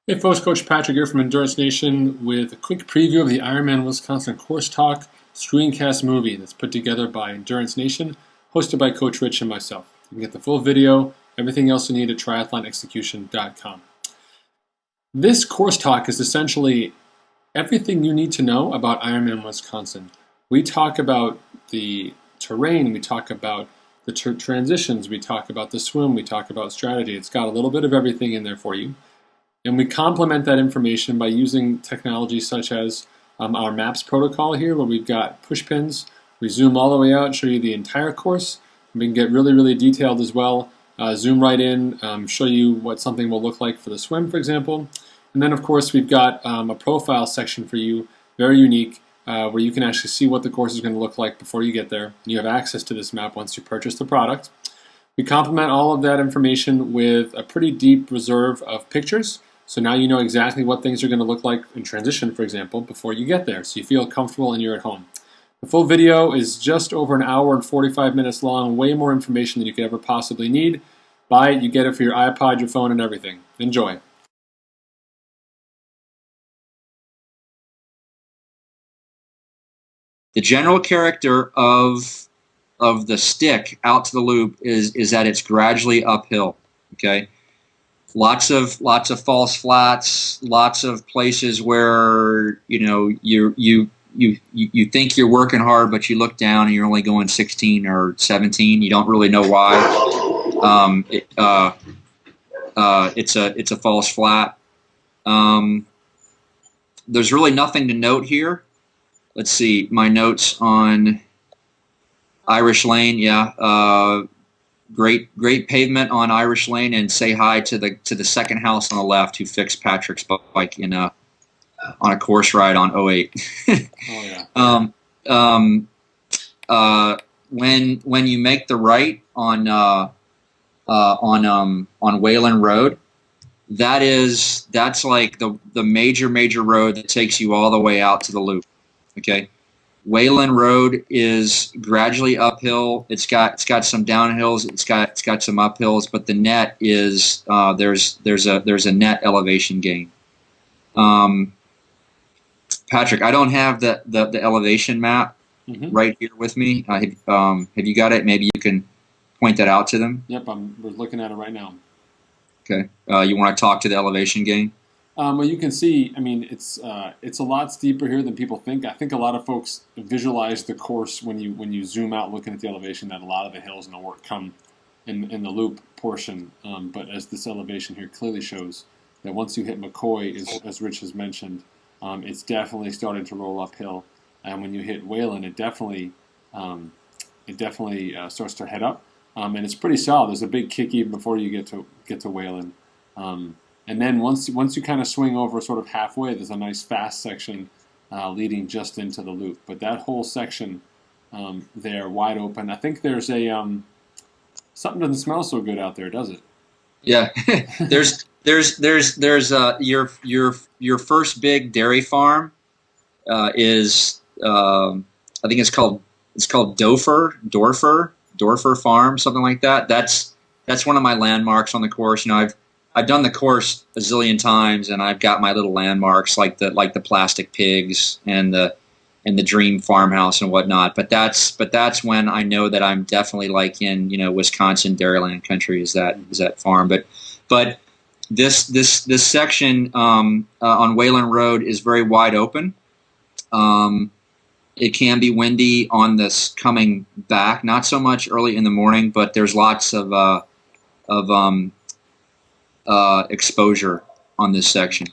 Hey folks, Coach Patrick here from Endurance Nation with a quick preview of the Ironman Wisconsin Course Talk screencast movie that's put together by Endurance Nation, hosted by Coach Rich and myself. You can get the full video, everything else you need at triathlonexecution.com. This course talk is essentially everything you need to know about Ironman Wisconsin. We talk about the terrain, we talk about the transitions, we talk about the swim, we talk about strategy. It's got a little bit of everything in there for you. And we complement that information by using technology such as our MAPS protocol here, where we've got push pins. We zoom all the way out, show you the entire course. We can get really, really detailed as well. Zoom right in, show you what something will look like for the swim, for example. And then, of course, we've got a profile section for you, very unique, where you can actually see what the course is going to look like before you get there. And you have access to this map once you purchase the product. We complement all of that information with a pretty deep reserve of pictures. So now you know exactly what things are going to look like in transition, for example, before you get there. So you feel comfortable and you're at home. The full video is just over an hour and 45 minutes long, way more information than you could ever possibly need. Buy it, you get it for your iPod, your phone, and everything. Enjoy. The general character of the stick out to the loop is that it's gradually uphill. Okay, lots of false flats, lots of places where you think you're working hard, but you look down and you're only going 16 or 17. You don't really know why. It's a false flat. There's really nothing to note here. Let's see, my notes on Irish Lane. Yeah, great pavement on Irish Lane, and say hi to the second house on the left who fixed Patrick's bike on a course ride on '08. Oh yeah. When you make the right on Wayland Road, that's like the major road that takes you all the way out to the loop. Okay, Wayland Road is gradually uphill. It's got some downhills. It's got some uphills, but the net is there's a net elevation gain. Patrick, I don't have the elevation map right here with me. Have you got it? Maybe you can point that out to them. Yep, we're looking at it right now. Okay, you want to talk to the elevation gain? Well, you can see, I mean, it's a lot steeper here than people think. I think a lot of folks visualize the course when you zoom out looking at the elevation, that a lot of the hills and the work come in the loop portion. But as this elevation here clearly shows, that once you hit McCoy, as Rich has mentioned, it's definitely starting to roll uphill. And when you hit Wayland, it definitely starts to head up. And it's pretty solid. There's a big kick even before you get to Wayland. And then once you kind of swing over sort of halfway, there's a nice fast section leading just into the loop. But that whole section there, wide open. I think there's a something doesn't smell so good out there, does it? Yeah, there's your first big dairy farm is I think it's called Dorfer Farm, something like that. That's one of my landmarks on the course. I've done the course a zillion times, and I've got my little landmarks like the plastic pigs and the dream farmhouse and whatnot. But that's when I know that I'm definitely like in Wisconsin Dairyland country is that farm. But this section on Wayland Road is very wide open. It can be windy on this coming back, not so much early in the morning, but there's lots of exposure on this section.